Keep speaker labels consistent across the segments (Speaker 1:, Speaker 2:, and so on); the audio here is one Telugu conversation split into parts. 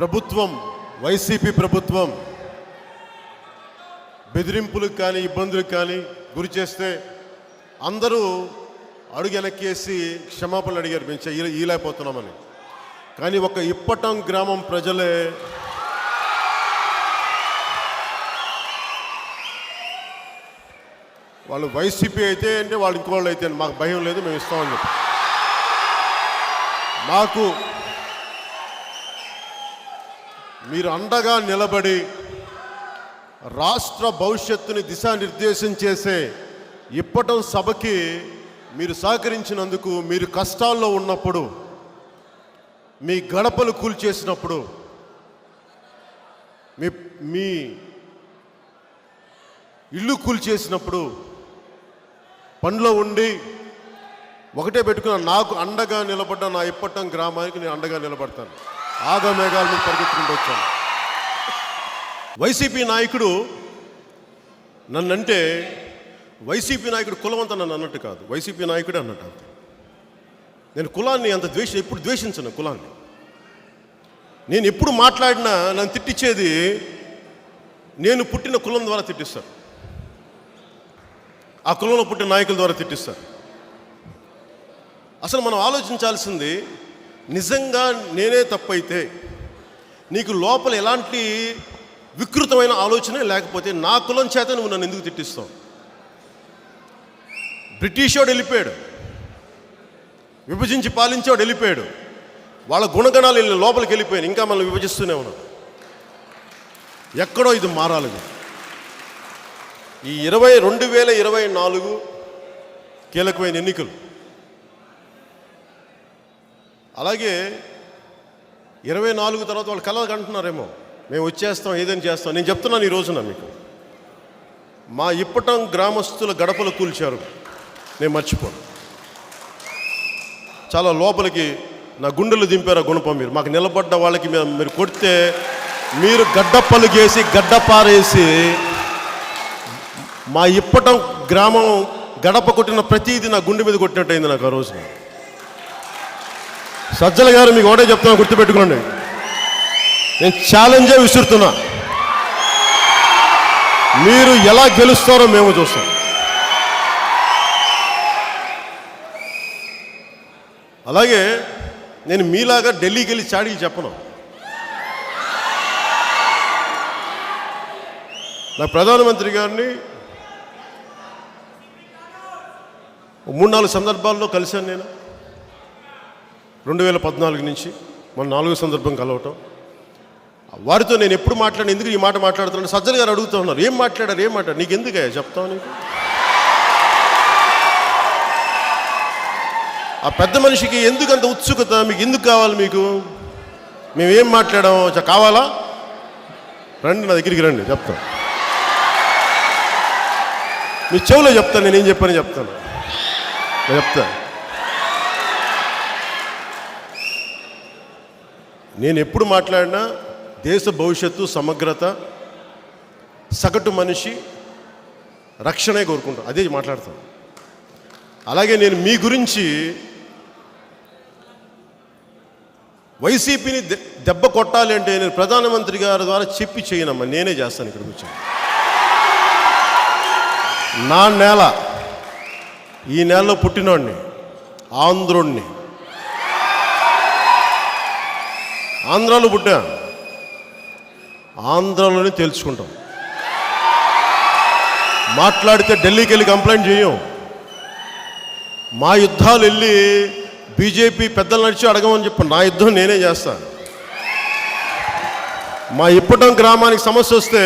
Speaker 1: ప్రభుత్వం, వైసీపీ ప్రభుత్వం బెదిరింపులకు కానీ ఇబ్బందులకు కానీ గురి చేస్తే అందరూ అడుగు వెనక్కేసి క్షమాపణలు అడిగారు. మేము ఈలేకపోతున్నామని. కానీ ఒక ఇప్పటం గ్రామం ప్రజలే వాళ్ళు వైసీపీ అయితే అంటే వాళ్ళు ఇంకోళ్ళు అయితే మాకు భయం లేదు, మేము ఇస్తామని చెప్పి మాకు మీరు అండగా నిలబడి రాష్ట్ర భవిష్యత్తుని దిశానిర్దేశం చేసే ఇప్పటం సభకి మీరు సహకరించినందుకు, మీరు కష్టాల్లో ఉన్నప్పుడు, మీ గడపలు కూల్చేసినప్పుడు, మీ ఇల్లు కూల్చేసినప్పుడు పనిలో ఉండి ఒకటే పెట్టుకున్న నాకు అండగా నిలబడ్డ నా ఇప్పటం గ్రామానికి నేను అండగా నిలబడతాను. ఆగమేఘాల మీద పరిగెత్తుకుంటూ వచ్చాను. వైసీపీ నాయకుడు నన్నంటే వైసీపీ నాయకుడు కులవంత నన్ను అన్నట్టు కాదు, వైసీపీ నాయకుడే అన్నట్టు. అంతే. నేను కులాన్ని అంత ఎప్పుడు ద్వేషించను. కులాన్ని నేను ఎప్పుడు మాట్లాడినా నన్ను తిట్టించేది నేను పుట్టిన కులం ద్వారా తిట్టిస్తాను, ఆ కులంలో పుట్టిన నాయకుల ద్వారా తిట్టిస్తారు. అసలు మనం ఆలోచించాల్సింది, నిజంగా నేనే తప్పైతే నీకు లోపల ఎలాంటి వికృతమైన ఆలోచనే లేకపోతే నా కులం చేత నువ్వు నన్ను ఎందుకు తిట్టిస్తావు? బ్రిటిష్ వాడు వెళ్ళిపోయాడు, విభజించి పాలించేవాడు వెళ్ళిపోయాడు, వాళ్ళ గుణగణాలు లోపలికి వెళ్ళిపోయాను. ఇంకా మనం విభజిస్తూనే ఉన్నాం. ఎక్కడో ఇది మారాలి. ఈ 2024 కీలకమైన ఎన్నికలు, అలాగే 24 తర్వాత వాళ్ళు కలలు కంటున్నారేమో మేము వచ్చేస్తాం, ఏదైనా చేస్తాం. నేను చెప్తున్నాను ఈ రోజున మీకు, మా ఇప్పటం గ్రామస్తుల గడపలు కూల్చారు, నేను మర్చిపోను. చాలా లోపలికి నా గుండెలు దింపారు ఆ గుణపం. మీరు మాకు నిలబడ్డ వాళ్ళకి మీరు కొడితే మీరు గడ్డప్పలు చేసి గడ్డపారేసి మా ఇప్పటం గ్రామం గడప కొట్టిన ప్రతిదీ నా గుండె మీద కొట్టినట్టయింది నాకు ఆ రోజున. సజ్జల గారు మీకు ఒకటే చెప్తున్నా, గుర్తుపెట్టుకోండి, నేను ఛాలెంజే విసురుతున్నా. మీరు ఎలా గెలుస్తారో మేము చూస్తాం. అలాగే నేను మీలాగా ఢిల్లీకి వెళ్ళి చాడీకి చెప్పను. నా ప్రధానమంత్రి గారిని 3-4 సందర్భాల్లో కలిశాను. నేను 2014 నుంచి మన 4వ సందర్భం కలవటం. వారితో నేను ఎప్పుడు మాట్లాడిన, ఎందుకు ఈ మాట మాట్లాడుతున్నాను, సజ్జల గారు అడుగుతూ ఉన్నారు, ఏం మాట్లాడారు నీకు ఎందుకయ్యా చెప్తావు, నీకు ఆ పెద్ద మనిషికి ఎందుకంత ఉత్సుకత, మీకు ఎందుకు కావాలి, మీకు మేమేం మాట్లాడామో కావాలా, రండి నా దగ్గరికి రండి చెప్తాను, మీ చెవులో చెప్తాను, నేనేం చెప్పాను చెప్తాను. నేను ఎప్పుడు మాట్లాడినా దేశ భవిష్యత్తు, సమగ్రత, సగటు మనిషి రక్షణే కోరుకుంటాను, అదే మాట్లాడతాను. అలాగే నేను మీ గురించి వైసీపీని దెబ్బ కొట్టాలి అంటే నేను ప్రధానమంత్రి గారి ద్వారా చెప్పి చేయనమ్మా, నేనే చేస్తాను. ఇక్కడ కూర్చొని నా నేల, ఈ నేలలో పుట్టినోడిని, ఆంధ్రుణ్ణి, ఆంధ్రాలో పుట్టా, ఆంధ్రాలోనే తెలుసుకుంటాం. మాట్లాడితే ఢిల్లీకి వెళ్ళి కంప్లైంట్ చేయం. మా యుద్ధాలు వెళ్ళి బీజేపీ పెద్దలు నడిచి అడగమని చెప్పి నా యుద్ధం నేనే చేస్తాను. మా ఇప్పటం గ్రామానికి సమస్య వస్తే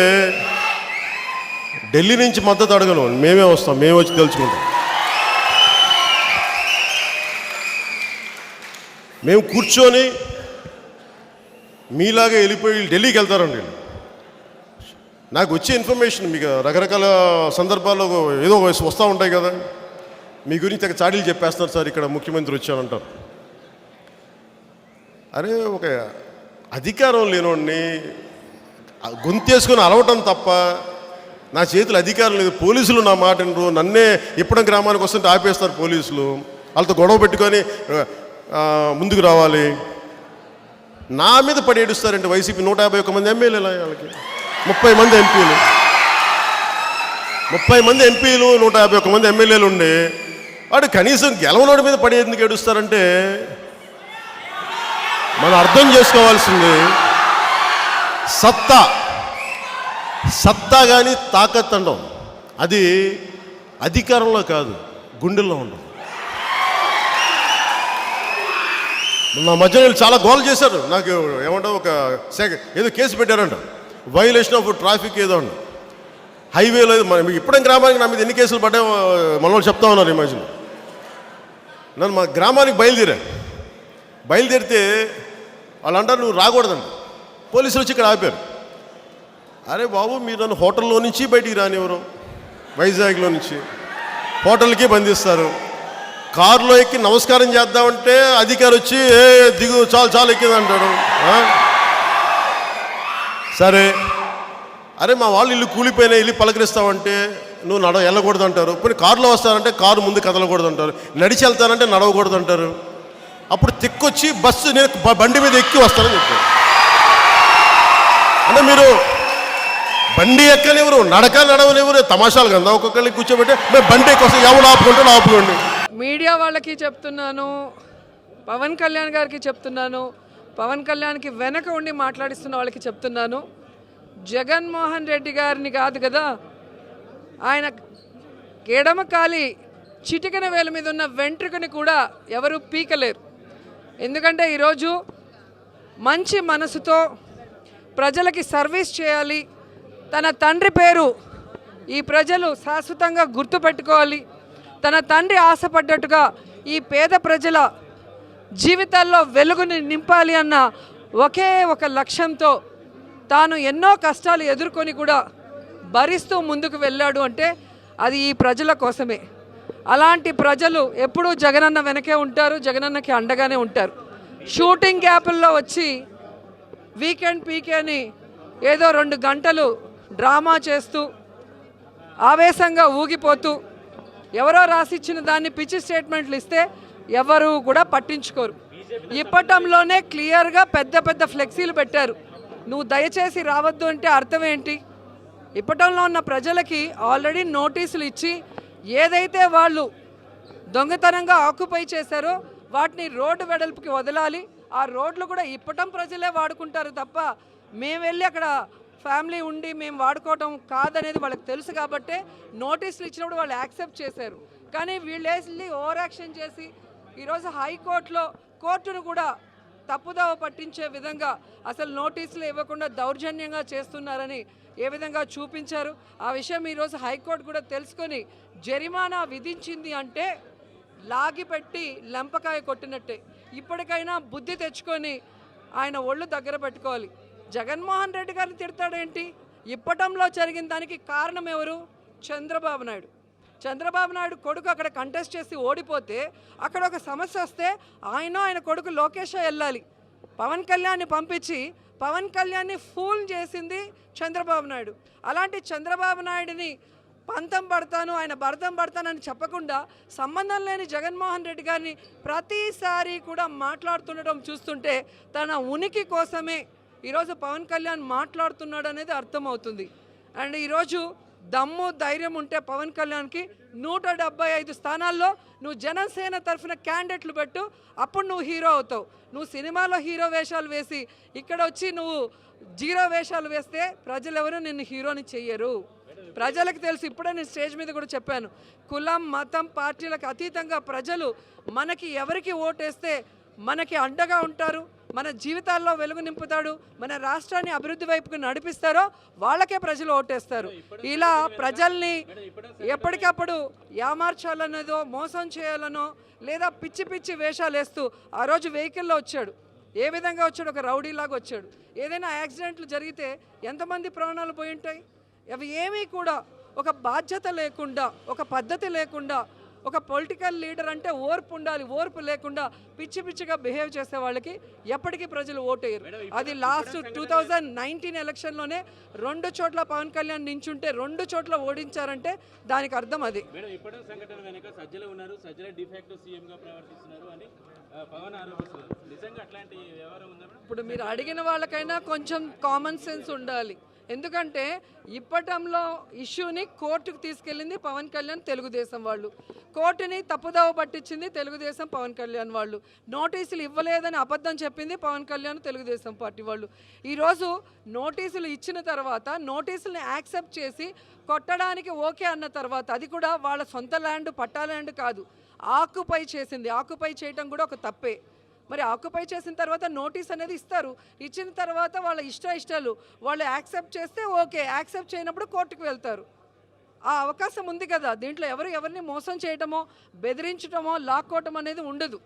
Speaker 1: ఢిల్లీ నుంచి మద్దతు అడగను, మేమే వస్తాం, మేమే వచ్చి తెలుసుకుంటాం. మేము కూర్చొని మీలాగే వెళ్ళిపోయి ఢిల్లీకి వెళ్తారండి. నాకు వచ్చే ఇన్ఫర్మేషన్ మీకు రకరకాల సందర్భాల్లో ఏదో వస్తూ ఉంటాయి కదా, మీ గురించి ఒక చాడీలు చెప్పేస్తున్నారు సార్, ఇక్కడ ముఖ్యమంత్రి వచ్చానంటారు. అరే, ఒక అధికారం లేనోడిని గొంతేసుకొని అరవటం తప్ప నా చేతులు అధికారం లేదు. పోలీసులు నా మాట వినరు, నన్నే ఇప్పటి గ్రామానికి వస్తుంటే ఆపేస్తారు పోలీసులు, వాళ్ళతో గొడవ పెట్టుకొని ముందుకు రావాలి. నా మీద పడి ఏడుస్తారంటే వైసీపీ 151 మంది ఎమ్మెల్యేలు వాళ్ళకి 30 మంది ఎంపీలు 151 మంది ఎమ్మెల్యేలు ఉండి వాడు కనీసం గెలవనోడి మీద పడి ఎందుకు ఏడుస్తారంటే మనం అర్థం చేసుకోవాల్సింది సత్తా కానీ తాకత్ అండం అది అధికారంలో కాదు, గుండెల్లో ఉండదు. నా మధ్యలో వీళ్ళు చాలా గోల్ చేశారు. నాకు ఏమంటావు ఒక ఏదో కేసు పెట్టారంట, వైలేషన్ ఆఫ్ ట్రాఫిక్ ఏదో అంట, హైవేలో మీకు ఇప్పుడే గ్రామానికి నా మీద ఎన్ని కేసులు పడ్డాయో మనలో చెప్తా ఉన్నారు. ఈ మధ్యలో నన్ను మా గ్రామానికి బయలుదేరితే వాళ్ళు అంటారు నువ్వు రాకూడదంట. పోలీసులు వచ్చి ఇక్కడ ఆపారు. అరే బాబు, మీరు నన్ను హోటల్లో నుంచి బయటికి రానివ్వరు, వైజాగ్లో నుంచి హోటల్కి బంధిస్తారు. కారులో ఎక్కి నమస్కారం చేద్దామంటే అధికారి వచ్చి దిగు చాలు ఎక్కిందంటాడు. సరే, అరే మా వాళ్ళు ఇల్లు కూలిపోయినా ఇల్లు పలకరిస్తామంటే నువ్వు వెళ్ళకూడదు అంటారు. ఇప్పుడు కారులో వస్తారంటే కారు ముందు కదలకూడదు అంటారు, నడిచి వెళ్తానంటే నడవకూడదు అంటారు. అప్పుడు తిక్కొచ్చి బస్సు నేను బండి మీద ఎక్కి వస్తానని చెప్పారు. అంటే మీరు బండి ఎక్కనివ్వరు, నడవనివ్వరు, తమాషాలు కదా. ఒక్కొక్కరిని కూర్చోబెట్టి మేము బండి ఎక్కొస్తాం, ఎవడు ఆపుకుంటాడు ఆపుకోండి.
Speaker 2: మీడియా వాళ్ళకి చెప్తున్నాను, పవన్ కళ్యాణ్ గారికి చెప్తున్నాను, పవన్ కళ్యాణ్కి వెనక ఉండి మాట్లాడిస్తున్న వాళ్ళకి చెప్తున్నాను, జగన్మోహన్ రెడ్డి గారిని కాదు కదా, ఆయన ఎడమకాలి చిటికెన వేల మీద ఉన్న వెంట్రుకని కూడా ఎవరు పీకలేరు. ఎందుకంటే ఈరోజు మంచి మనసుతో ప్రజలకి సర్వీస్ చేయాలి, తన తండ్రి పేరు ఈ ప్రజలు శాశ్వతంగా గుర్తుపెట్టుకోవాలి, తన తండ్రి ఆశపడ్డట్టుగా ఈ పేద ప్రజల జీవితాల్లో వెలుగుని నింపాలి అన్న ఒకే ఒక లక్ష్యంతో తాను ఎన్నో కష్టాలు ఎదుర్కొని కూడా భరిస్తూ ముందుకు వెళ్ళాడు అంటే అది ఈ ప్రజల కోసమే. అలాంటి ప్రజలు ఎప్పుడూ జగనన్న వెనకే ఉంటారు, జగనన్నకి అండగానే ఉంటారు. షూటింగ్ గ్యాపుల్లో వచ్చి వీకెండ్ పీకే అని ఏదో 2 గంటలు డ్రామా చేస్తూ ఆవేశంగా ఊగిపోతూ ఎవరో రాసిచ్చిన దాన్ని పిచ్చి స్టేట్మెంట్లు ఇస్తే ఎవరు కూడా పట్టించుకోరు. ఇప్పటంలోనే క్లియర్గా పెద్ద ఫ్లెక్సీలు పెట్టారు. నువ్వు దయచేసి రావద్దు అంటే అర్థం ఏంటి? ఇప్పటంలో ఉన్న ప్రజలకి ఆల్రెడీ నోటీసులు ఇచ్చి ఏదైతే వాళ్ళు దొంగతనంగా ఆక్యుపై చేశారో వాటిని రోడ్డు వెడల్పుకి వదలాలి. ఆ రోడ్లు కూడా ఇప్పటం ప్రజలే వాడుకుంటారు తప్ప మేము వెళ్ళి అక్కడ ఫ్యామిలీ ఉండి మేము వాడుకోవటం కాదనేది వాళ్ళకి తెలుసు కాబట్టే నోటీసులు ఇచ్చినప్పుడు వాళ్ళు యాక్సెప్ట్ చేశారు. కానీ వీళ్ళు వెళ్ళి ఓవర్ యాక్షన్ చేసి ఈరోజు హైకోర్టులో కోర్టును కూడా తప్పుదోవ పట్టించే విధంగా అసలు నోటీసులు ఇవ్వకుండా దౌర్జన్యంగా చేస్తున్నారని ఏ విధంగా చూపించారు. ఆ విషయం ఈరోజు హైకోర్టు కూడా తెలుసుకొని జరిమానా విధించింది అంటే లాగిపెట్టి లెంపకాయ కొట్టినట్టే. ఇప్పటికైనా బుద్ధి తెచ్చుకొని ఆయన ఒళ్ళు దగ్గర పెట్టుకోవాలి. జగన్మోహన్ రెడ్డి గారిని తిడతాడేంటి? ఇప్పటంలో జరిగిన దానికి కారణం ఎవరు? చంద్రబాబు నాయుడు కొడుకు అక్కడ కంటెస్ట్ చేసి ఓడిపోతే అక్కడ ఒక సమస్య వస్తే ఆయన కొడుకు లోకేష్ వెళ్ళాలి. పవన్ కళ్యాణ్ని పంపించి పవన్ కళ్యాణ్ని ఫూల్ చేసింది చంద్రబాబు నాయుడు. అలాంటి చంద్రబాబు నాయుడిని పంతం పడతాను, ఆయన భరతం పడతానని చెప్పకుండా సంబంధం లేని జగన్మోహన్ రెడ్డి గారిని ప్రతిసారి కూడా మాట్లాడుతుండటం చూస్తుంటే తన ఉనికి కోసమే ఈరోజు పవన్ కళ్యాణ్ మాట్లాడుతున్నాడు అనేది అర్థమవుతుంది. అండ్ ఈరోజు దమ్ము ధైర్యం ఉంటే పవన్ కళ్యాణ్కి 175 స్థానాల్లో నువ్వు జనసేన తరఫున క్యాండిడేట్లు పెట్టు, అప్పుడు నువ్వు హీరో అవుతావు. నువ్వు సినిమాలో హీరో వేషాలు వేసి ఇక్కడ వచ్చి నువ్వు జీరో వేషాలు వేస్తే ప్రజలు ఎవరు నిన్ను హీరోని చెయ్యరు. ప్రజలకు తెలుసు. ఇప్పుడే నేను స్టేజ్ మీద కూడా చెప్పాను, కులం మతం పార్టీలకు అతీతంగా ప్రజలు మనకి ఎవరికి ఓటేస్తే మనకి అండగా ఉంటారు, మన జీవితాల్లో వెలుగు నింపుతాడు, మన రాష్ట్రాన్ని అభివృద్ధి వైపుకు నడిపిస్తారో వాళ్ళకే ప్రజలు ఓటేస్తారు. ఇలా ప్రజల్ని ఎప్పటికప్పుడు యామార్చాలన్నదో మోసం చేయాలనో లేదా పిచ్చి వేషాలు వేస్తూ ఆ రోజు వెహికల్లో వచ్చాడు. ఏ విధంగా వచ్చాడు? ఒక రౌడీలాగా వచ్చాడు. ఏదైనా యాక్సిడెంట్లు జరిగితే ఎంతమంది ప్రాణాలు పోయి ఉంటాయి? అవి ఏమీ కూడా ఒక బాధ్యత లేకుండా, ఒక పద్ధతి లేకుండా, ఒక పొలిటికల్ లీడర్ అంటే ఓర్పు ఉండాలి. ఓర్పు లేకుండా పిచ్చి పిచ్చిగా బిహేవ్ చేసే వాళ్ళకి ఎప్పటికీ ప్రజలు ఓటేయరు. అది లాస్ట్ 2019 ఎలక్షన్లోనే 2 చోట్ల పవన్ కళ్యాణ్ నించుంటే 2 చోట్ల ఓడించారంటే దానికి అర్థం అది.
Speaker 3: మేడం ఇప్పటి సంఘటన వెనక సజ్జల ఉన్నారు, సజ్జల డిఫాక్టో సీఎంగా ప్రవర్తిస్తున్నారు అని పవన్ ఆరోపిస్తున్నారు. నిజంగా అట్లాంటి వ్యవహారం ఉందా మేడం?
Speaker 2: ఇప్పుడు మీరు అడిగిన వాళ్ళకైనా కొంచెం కామన్ సెన్స్ ఉండాలి. ఎందుకంటే ఇప్పటంలో ఇష్యూని కోర్టుకు తీసుకెళ్ళింది పవన్ కళ్యాణ్ తెలుగుదేశం వాళ్ళు, కోర్టుని తప్పుదావ పట్టించింది తెలుగుదేశం పవన్ కళ్యాణ్ వాళ్ళు, నోటీసులు ఇవ్వలేదని అబద్ధం చెప్పింది పవన్ కళ్యాణ్ తెలుగుదేశం పార్టీ వాళ్ళు. ఈరోజు నోటీసులు ఇచ్చిన తర్వాత నోటీసుల్ని యాక్సెప్ట్ చేసి కొట్టడానికి ఓకే అన్న తర్వాత అది కూడా వాళ్ళ సొంత ల్యాండ్ పట్టా ల్యాండ్ కాదు, ఆక్యుపై చేసింది. ఆక్యుపై చేయటం కూడా ఒక తప్పే. మరి ఆక్యుపై చేసిన తర్వాత నోటీస్ అనేది ఇస్తారు, ఇచ్చిన తర్వాత వాళ్ళ ఇష్టాలు వాళ్ళు యాక్సెప్ట్ చేస్తే ఓకే, యాక్సెప్ట్ చేయనప్పుడు కోర్టుకు వెళ్తారు. ఆ అవకాశం ఉంది కదా. దీంట్లో ఎవరిని మోసం చేయటమో బెదిరించటమో లాక్కోవటం అనేది ఉండదు.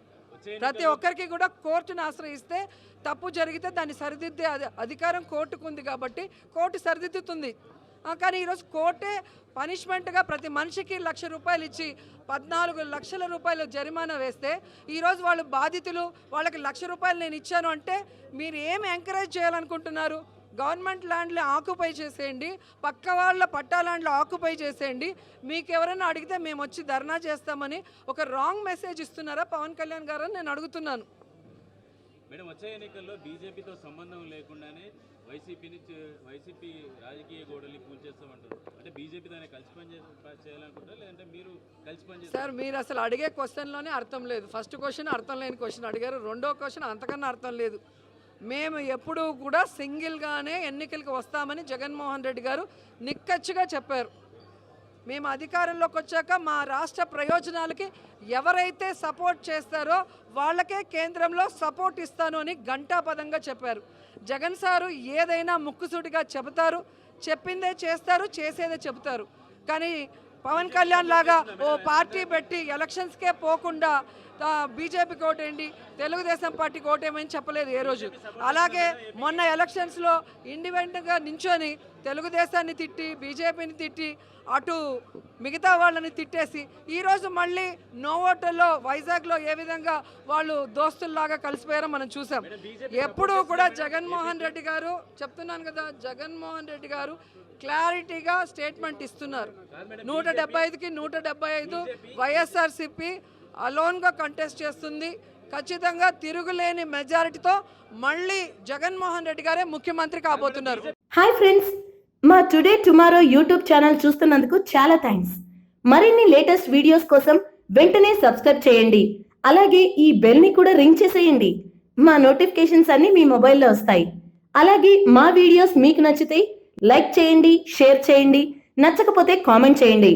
Speaker 2: ప్రతి ఒక్కరికి కూడా కోర్టును ఆశ్రయిస్తే తప్పు జరిగితే దాన్ని సరిదిద్దే అధికారం కోర్టుకు ఉంది కాబట్టి కోర్టు సరిదిద్దుతుంది. కానీ ఈరోజు కోర్టే పనిష్మెంట్గా ప్రతి మనిషికి ₹1,00,000 ఇచ్చి 14 లక్షల రూపాయలు జరిమానా వేస్తే ఈరోజు వాళ్ళు బాధితులు వాళ్ళకి ₹1,00,000 నేను ఇచ్చాను అంటే మీరు ఏమి ఎంకరేజ్ చేయాలనుకుంటున్నారు? గవర్నమెంట్ ల్యాండ్ని ఆక్యుపై చేసేయండి, పక్క వాళ్ళ పట్టా ల్యాండ్లో ఆక్యుపై చేసేయండి, మీకు ఎవరైనా అడిగితే మేము వచ్చి ధర్నా చేస్తామని ఒక రాంగ్ మెసేజ్ ఇస్తున్నారా పవన్ కళ్యాణ్ గారు అని నేను అడుగుతున్నాను.
Speaker 3: మేడం వచ్చే ఎన్నికల్లో బీజేపీతో సంబంధం లేకుండానే వైసీపీ రాజకీయ గోడల్ని కూల్చేస్తామంటారు. అంటే బీజేపీ దాన్ని కలిసి చేయాలనుకుంటారు, లేదంటే మీరు కలిసి పనిచేస్తారు?
Speaker 2: సార్ మీరు అసలు అడిగే క్వశ్చన్లోనే అర్థం లేదు. ఫస్ట్ క్వశ్చన్ అర్థం లేని క్వశ్చన్ అడిగారు, రెండో క్వశ్చన్ అంతకన్నా అర్థం లేదు. మేము ఎప్పుడూ కూడా సింగిల్గానే ఎన్నికలకు వస్తామని జగన్మోహన్ రెడ్డి గారు నిక్కచ్చిగా చెప్పారు. మేము అధికారంలోకి వచ్చాక మా రాష్ట్ర ప్రయోజనాలకి ఎవరైతే సపోర్ట్ చేస్తారో వాళ్ళకే కేంద్రంలో సపోర్ట్ ఇస్తాను అని ఘంటాపదంగా చెప్పారు. జగన్ సారు ఏదైనా ముక్కుసూటిగా చెబుతారు, చెప్పిందే చేస్తారు, చేసేదే చెబుతారు. కానీ పవన్ కళ్యాణ్ లాగా ఓ పార్టీ పెట్టి ఎలక్షన్స్కే పోకుండా బీజేపీకి ఓటేయండి, తెలుగుదేశం పార్టీకి ఓటేయమని చెప్పలేదు ఏ రోజు. అలాగే మొన్న ఎలక్షన్స్లో ఇండిపెండెంట్గా నించొని తెలుగుదేశాన్ని తిట్టి బీజేపీని తిట్టి అటు మిగతా వాళ్ళని తిట్టేసి ఈరోజు మళ్ళీ నో ఓటర్లో వైజాగ్లో ఏ విధంగా వాళ్ళు దోస్తుల్లాగా కలిసిపోయారో మనం చూసాం. ఎప్పుడూ కూడా జగన్మోహన్ రెడ్డి గారు చెప్తున్నాను కదా, జగన్మోహన్ రెడ్డి గారు క్లారిటీగా స్టేట్మెంట్ ఇస్తున్నారు. 175కి 175 వైఎస్ఆర్సీపీ అలోన్గా కంటెస్ట్ చేస్తుంది. ఖచ్చితంగా తిరుగులేని మెజారిటీతో మళ్ళీ జగన్మోహన్ రెడ్డి గారే ముఖ్యమంత్రి కాబోతున్నారు.
Speaker 4: హాయ్ ఫ్రెండ్స్, మా టుడే టుమారో యూట్యూబ్ ఛానల్ చూస్తున్నందుకు చాలా థ్యాంక్స్. మరిన్ని లేటెస్ట్ వీడియోస్ కోసం వెంటనే సబ్స్క్రైబ్ చేయండి. అలాగే ఈ బెల్ ని కూడా రింగ్ చేసేయండి. మా నోటిఫికేషన్స్ అన్ని మీ మొబైల్లో వస్తాయి. అలాగే మా వీడియోస్ మీకు నచ్చితే లైక్ చేయండి, షేర్ చేయండి, నచ్చకపోతే కామెంట్ చేయండి.